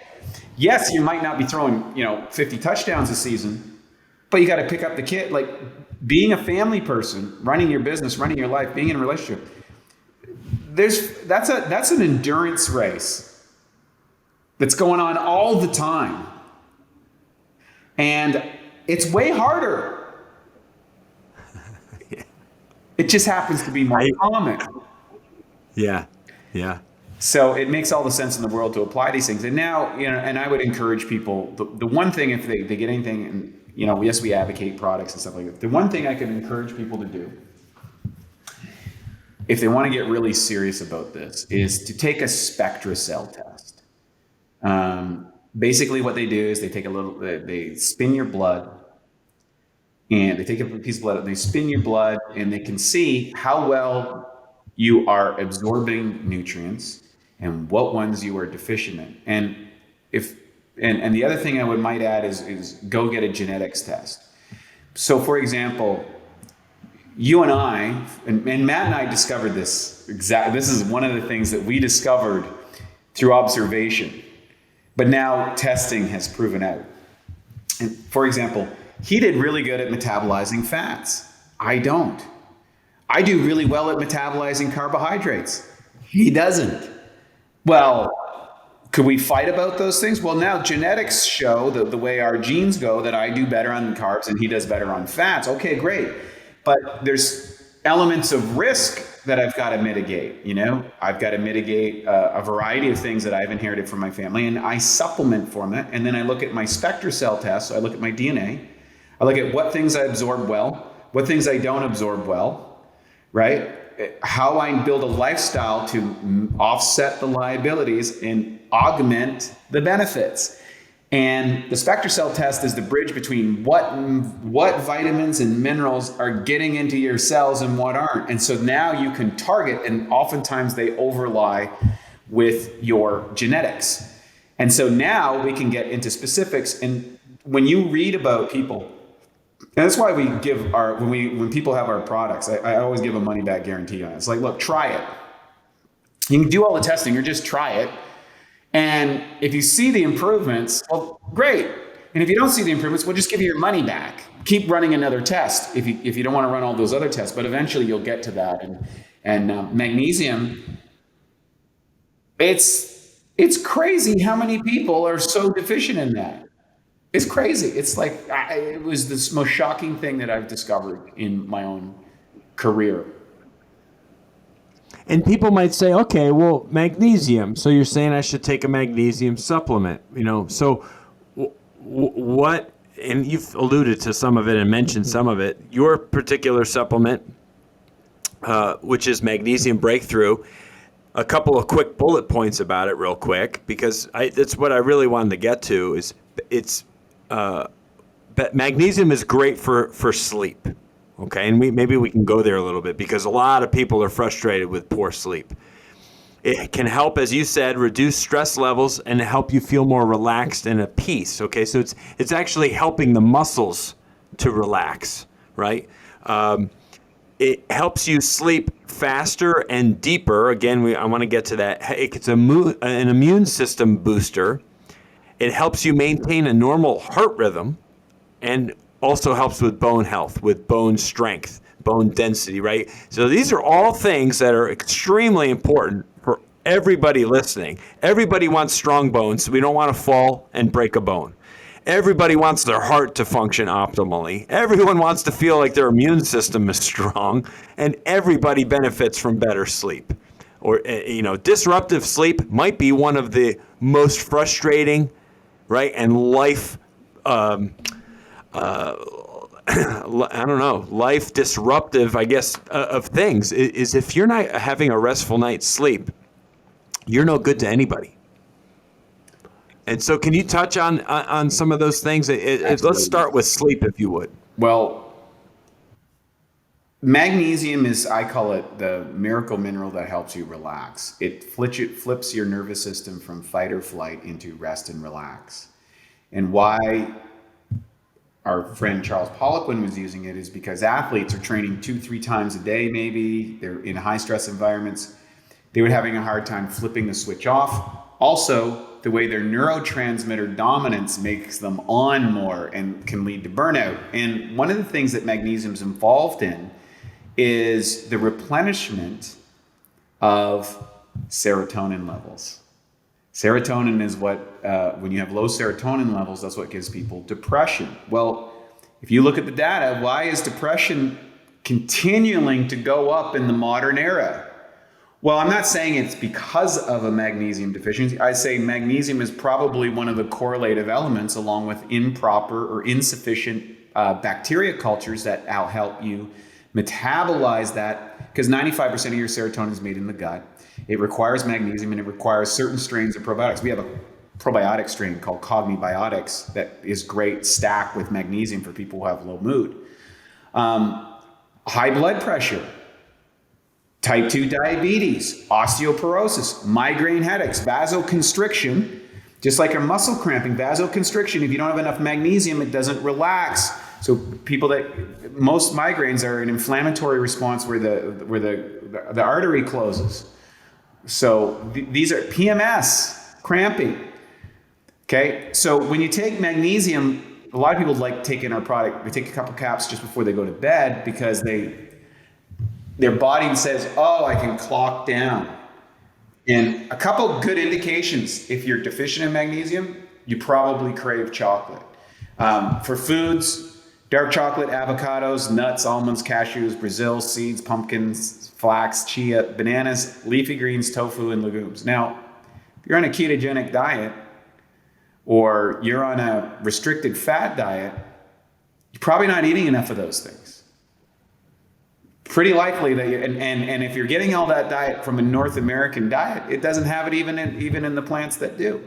Yes, you might not be throwing, 50 touchdowns a season, but you got to pick up the kit. Like being a family person, running your business, running your life, being in a relationship, that's an endurance race that's going on all the time. And it's way harder. Yeah. It just happens to be more common. Yeah. So it makes all the sense in the world to apply these things. And now, and I would encourage people, the one thing, if they get anything, and, yes, we advocate products and stuff like that. The one thing I could encourage people to do, if they want to get really serious about this, is to take a SpectraCell test. Basically what they do is they spin your blood, and they take a piece of blood and they spin your blood, and they can see how well you are absorbing nutrients and what ones you are deficient in. And the other thing I might add is go get a genetics test. So for example, you and I, and Matt and I discovered this this is one of the things that we discovered through observation, but now testing has proven out. And for example, he did really good at metabolizing fats. I don't. I do really well at metabolizing carbohydrates. He doesn't. Well, could we fight about those things? Well, now genetics show the way our genes go that I do better on carbs and he does better on fats. Okay, great. But there's elements of risk that I've got to mitigate. I've got to mitigate a variety of things that I've inherited from my family, and I supplement from it. And then I look at my SpectraCell test. So I look at my DNA. I look at what things I absorb well, what things I don't absorb well, right? How I build a lifestyle to offset the liabilities and augment the benefits. And the SpectraCell test is the bridge between what vitamins and minerals are getting into your cells and what aren't. And so now you can target, and oftentimes they overlie with your genetics. And so now we can get into specifics. And when you read about people, and that's why we give when people have our products, I always give a money back guarantee on it. It's like, look, try it. You can do all the testing or just try it. And if you see the improvements, well, great. And if you don't see the improvements, we'll just give you your money back. Keep running another test if you don't want to run all those other tests, but eventually you'll get to that. And magnesium, it's crazy how many people are so deficient in that. It's crazy. It's like, it was the most shocking thing that I've discovered in my own career. And people might say, okay, well, magnesium. So you're saying I should take a magnesium supplement, So what, and you've alluded to some of it and mentioned some of it, your particular supplement, which is Magnesium Breakthrough, a couple of quick bullet points about it real quick, because that's what I really wanted to get to is magnesium is great for sleep. Okay, and maybe we can go there a little bit because a lot of people are frustrated with poor sleep. It can help, as you said, reduce stress levels and help you feel more relaxed and at peace. Okay, so it's actually helping the muscles to relax, right? It helps you sleep faster and deeper. Again, I want to get to that. It's an immune system booster. It helps you maintain a normal heart rhythm, and also helps with bone health, with bone strength, bone density, right? So these are all things that are extremely important for everybody listening. Everybody wants strong bones, so we don't want to fall and break a bone. Everybody wants their heart to function optimally. Everyone wants to feel like their immune system is strong, and everybody benefits from better sleep. Or, disruptive sleep might be one of the most frustrating, right, and life life disruptive, I guess, of things is if you're not having a restful night's sleep, you're no good to anybody. And so can you touch on some of those things? Let's start with sleep, if you would. Well, magnesium is, I call it the miracle mineral that helps you relax. It flips your nervous system from fight or flight into rest and relax. And why our friend Charles Poliquin was using it is because athletes are training 2-3 times a day, maybe. They're in high stress environments. They were having a hard time flipping the switch off. Also, the way their neurotransmitter dominance makes them on more and can lead to burnout. And one of the things that magnesium's involved in is the replenishment of serotonin levels. Serotonin is what, when you have low serotonin levels, that's what gives people depression. Well, if you look at the data, why is depression continuing to go up in the modern era? Well, I'm not saying it's because of a magnesium deficiency. I say magnesium is probably one of the correlative elements along with improper or insufficient bacteria cultures that help you metabolize that, because 95% of your serotonin is made in the gut. It requires magnesium, and it requires certain strains of probiotics. We have a probiotic strain called Cognibiotics that is great stacked with magnesium for people who have low mood. High blood pressure, type 2 diabetes, osteoporosis, migraine headaches, vasoconstriction, just like a muscle cramping, vasoconstriction. If you don't have enough magnesium, it doesn't relax. So most migraines are an inflammatory response where the artery closes. So these are PMS, cramping. Okay, so when you take magnesium, a lot of people like taking our product. They take a couple caps just before they go to bed because their body says, "Oh, I can clock down." And a couple good indications: if you're deficient in magnesium, you probably crave chocolate. For foods, dark chocolate, avocados, nuts, almonds, cashews, Brazil, seeds, pumpkins, flax, chia, bananas, leafy greens, tofu, and legumes. Now, if you're on a ketogenic diet or you're on a restricted fat diet, you're probably not eating enough of those things. Pretty likely that and if you're getting all that diet from a North American diet, it doesn't have it even in the plants that do.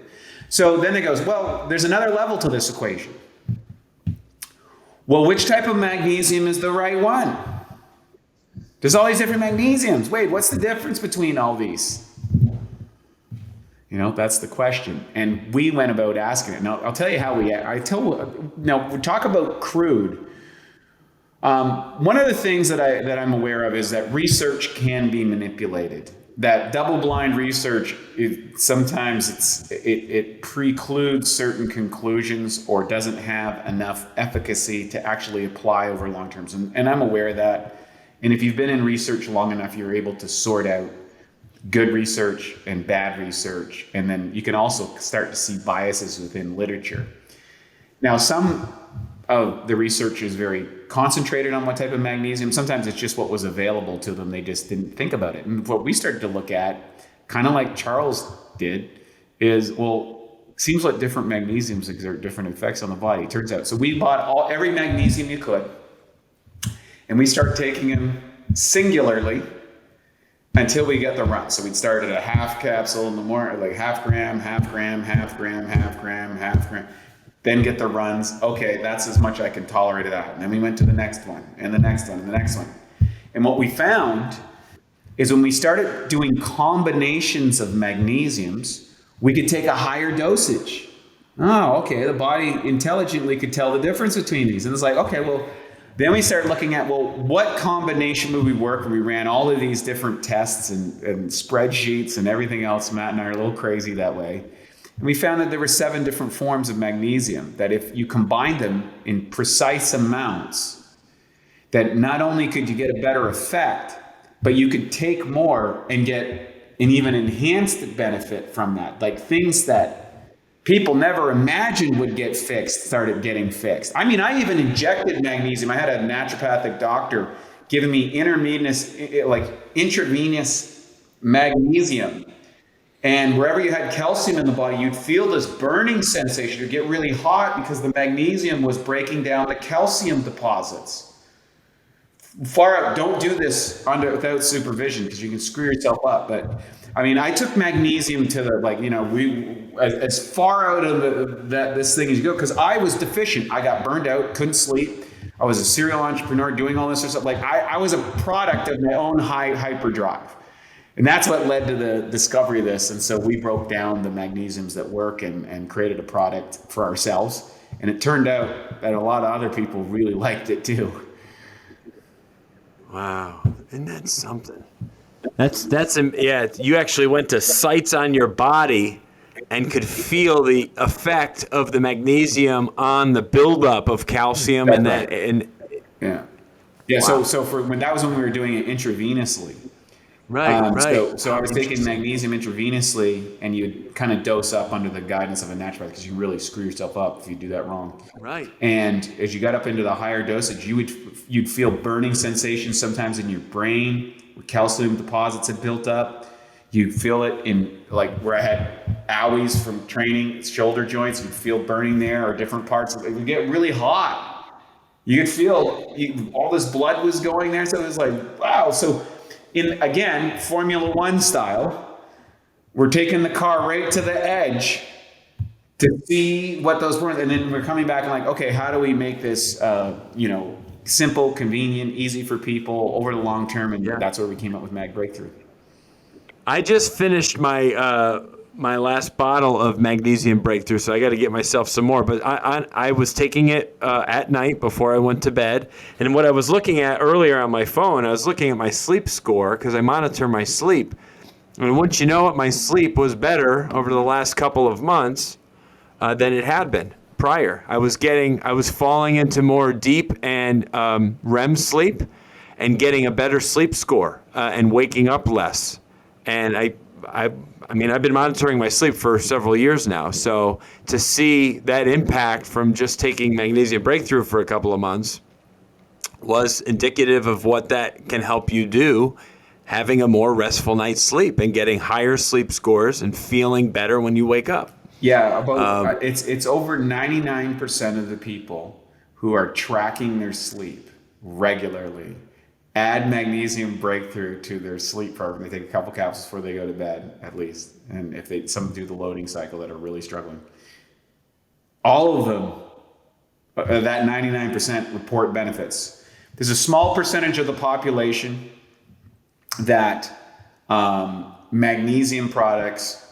So then it goes, well, there's another level to this equation. Well, which type of magnesium is the right one? There's all these different magnesiums. Wait, what's the difference between all these? That's the question. And we went about asking it. Now, I'll tell you how we talk about crude. One of the things that I'm aware of is that research can be manipulated. that double-blind research, sometimes it precludes certain conclusions or doesn't have enough efficacy to actually apply over long terms. And I'm aware of that. And if you've been in research long enough, you're able to sort out good research and bad research. And then you can also start to see biases within literature. Now, some of the research is very concentrated on what type of magnesium. Sometimes it's just what was available to them. They just didn't think about it. And what we started to look at, kind of like Charles did, is, well, seems like different magnesiums exert different effects on the body. It turns out. So we bought every magnesium you could, and we start taking them singularly until we get the run. So we'd start at a half capsule in the morning, like half gram, half gram, half gram, half gram, half gram. Then get the runs. Okay, that's as much I can tolerate of that. And then we went to the next one, and the next one, and the next one. And what we found is when we started doing combinations of magnesiums, we could take a higher dosage. Oh, okay, the body intelligently could tell the difference between these. And it's like, okay, well, then we started looking at, well, what combination would we work? And we ran all of these different tests and spreadsheets and everything else. Matt and I are a little crazy that way. And we found that there were 7 different forms of magnesium, that if you combine them in precise amounts, that not only could you get a better effect, but you could take more and get an even enhanced benefit from that. Like things that people never imagined would get fixed started getting fixed. I mean, I even injected magnesium. I had a naturopathic doctor giving me intravenous magnesium. And wherever you had calcium in the body, you'd feel this burning sensation. It'd get really hot because the magnesium was breaking down the calcium deposits. Far out, don't do this without supervision because you can screw yourself up. But I mean, I took magnesium to the, as far out of this thing as you go, because I was deficient. I got burned out, couldn't sleep. I was a serial entrepreneur doing all this stuff. Like I was a product of my own high hyperdrive. And that's what led to the discovery of this. And so we broke down the magnesiums that work and created a product for ourselves. And it turned out that a lot of other people really liked it too. Wow. Isn't that something? Yeah, you actually went to sites on your body and could feel the effect of the magnesium on the buildup of calcium. That's and right. Yeah. Wow. So that was when we were doing it intravenously. Right. So I was taking magnesium intravenously, and you'd kind of dose up under the guidance of a naturopath because you really screw yourself up if you do that wrong. Right. And as you got up into the higher dosage, you'd feel burning sensations sometimes in your brain where calcium deposits had built up. You feel it in like where I had owies from training, shoulder joints. You'd feel burning there, or different parts. It would get really hot. You could feel all this blood was going there. So it was like, wow. So again, Formula One style, we're taking the car right to the edge to see what those burns, and then we're coming back and like, okay, how do we make this, simple, convenient, easy for people over the long term? And that's where we came up with Mag Breakthrough. I just finished my my last bottle of Magnesium Breakthrough, so I got to get myself some more. But I was taking it at night before I went to bed. And what I was looking at earlier on my phone, I was looking at my sleep score because I monitor my sleep. And once you know it, my sleep was better over the last couple of months than it had been prior. I was falling into more deep and REM sleep and getting a better sleep score and waking up less. And I mean, I've been monitoring my sleep for several years now. So to see that impact from just taking Magnesium Breakthrough for a couple of months was indicative of what that can help you do, having a more restful night's sleep and getting higher sleep scores and feeling better when you wake up. Yeah, it's over 99% of the people who are tracking their sleep regularly add Magnesium Breakthrough to their sleep program. They take a couple capsules before they go to bed, at least. And if some do the loading cycle that are really struggling, all of them, that 99% report benefits. There's a small percentage of the population that magnesium products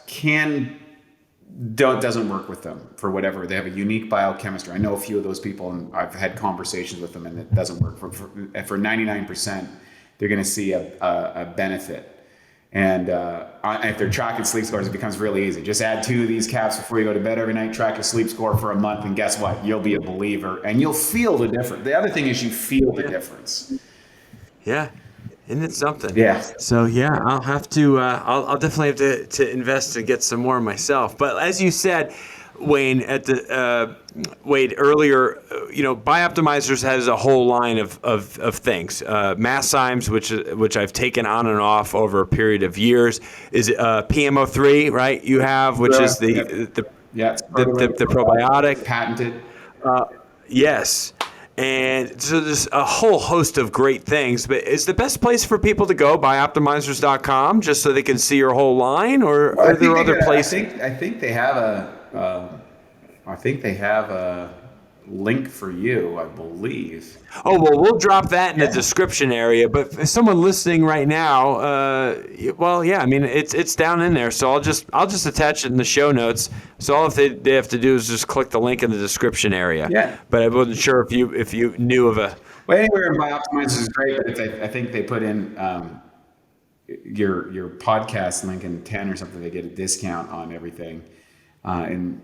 doesn't work with them for whatever. They have a unique biochemistry. I know a few of those people, and I've had conversations with them, and it doesn't work. For 99%, they're going to see a benefit. And if they're tracking sleep scores, it becomes really easy. Just add 2 of these caps before you go to bed every night, track your sleep score for a month, and guess what? You'll be a believer, and you'll feel the difference. The other thing is you feel the difference. Yeah. Isn't it something? Yeah. So yeah, I'll have to. I'll definitely have to invest and get some more myself. But as you said, Wayne, Wade earlier, BiOptimizers has a whole line of things. Magnesium, which I've taken on and off over a period of years, is PMO3, right? You have, which is the probiotic, patented. Yes. And so there's a whole host of great things, but is the best place for people to go BiOptimizers.com just so they can see your whole line, or are there other places? I think they have a link for you, I believe. Oh, well, we'll drop that in the description area. But for someone listening right now, it's down in there. So I'll just attach it in the show notes. So all they have to do is just click the link in the description area. Yeah. But I wasn't sure if you knew of a. Well, anywhere in BiOptimizers is great, but I think they put in your podcast link in 10 or something. They get a discount on everything, and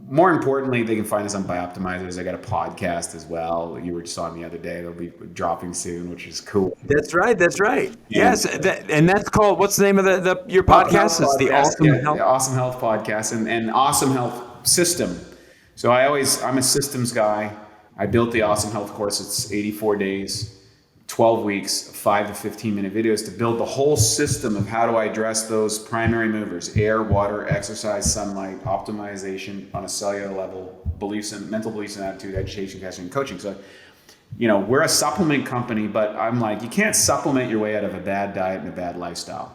more importantly, they can find us on BiOptimizers. I got a podcast as well. You were just on the other day. They'll be dropping soon, which is cool. That's right. Yes, and that's called. What's the name of your podcast? It's the Awesome Health. The Awesome Health Podcast and Awesome Health System. So I'm a systems guy. I built the Awesome Health course. It's 84 days, 12 weeks, 5 to 15-minute videos to build the whole system of how do I address those primary movers: air, water, exercise, sunlight, optimization on a cellular level, mental beliefs and attitude, education, casting, and coaching. So, we're a supplement company, but I'm like, you can't supplement your way out of a bad diet and a bad lifestyle.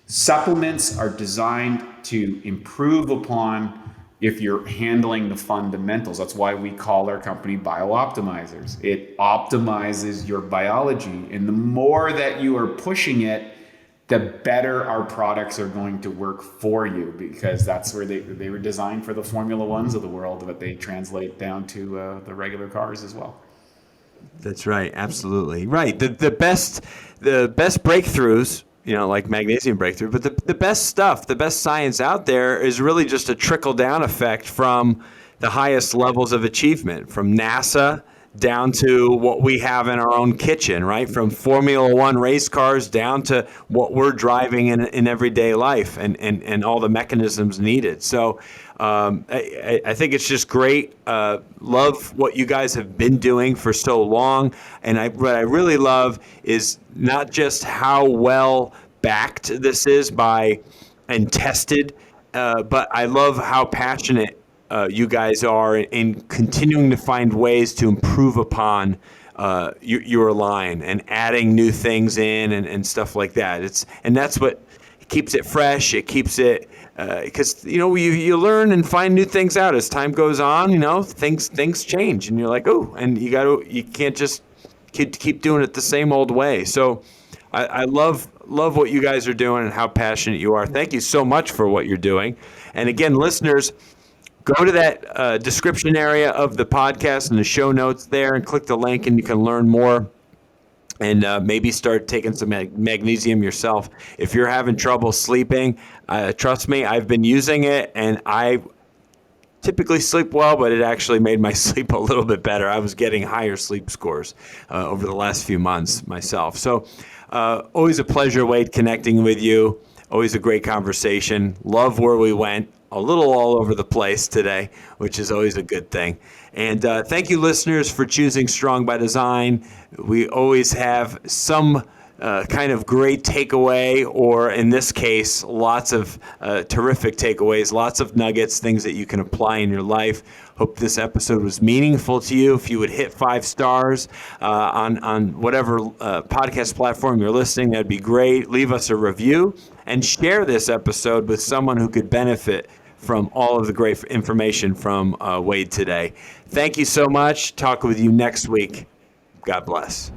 Supplements are designed to improve upon if you're handling the fundamentals. That's why we call our company BiOptimizers. It optimizes your biology. And the more that you are pushing it, the better our products are going to work for you, because that's where they were designed for the Formula Ones of the world, but they translate down to the regular cars as well. That's right. Absolutely. Right. The best breakthroughs, like magnesium breakthrough, but the best stuff, the best science out there is really just a trickle down effect from the highest levels of achievement, from NASA down to what we have in our own kitchen, right? From Formula One race cars down to what we're driving in everyday life and all the mechanisms needed. So I think it's just great. Love what you guys have been doing for so long. And what I really love is not just how well backed this is and tested, but I love how passionate you guys are in continuing to find ways to improve upon your line and adding new things in and stuff like that. And that's what keeps it fresh. It keeps it because you learn and find new things out as time goes on. Things change, and you're like, oh, and you can't just keep doing it the same old way. So I love what you guys are doing and how passionate you are. Thank you so much for what you're doing. And again, listeners, go to that description area of the podcast and the show notes there and click the link, and you can learn more and maybe start taking some magnesium yourself. If you're having trouble sleeping, trust me, I've been using it, and I typically sleep well, but it actually made my sleep a little bit better. I was getting higher sleep scores over the last few months myself. So always a pleasure, Wade, connecting with you. Always a great conversation. Love where we went. A little all over the place today, which is always a good thing. And thank you, listeners, for choosing Strong by Design. We always have some kind of great takeaway, or in this case, lots of terrific takeaways, lots of nuggets, things that you can apply in your life. Hope this episode was meaningful to you. If you would hit 5 stars on whatever podcast platform you're listening, that'd be great. Leave us a review and share this episode with someone who could benefit from all of the great information from Wade today. Thank you so much. Talk with you next week. God bless.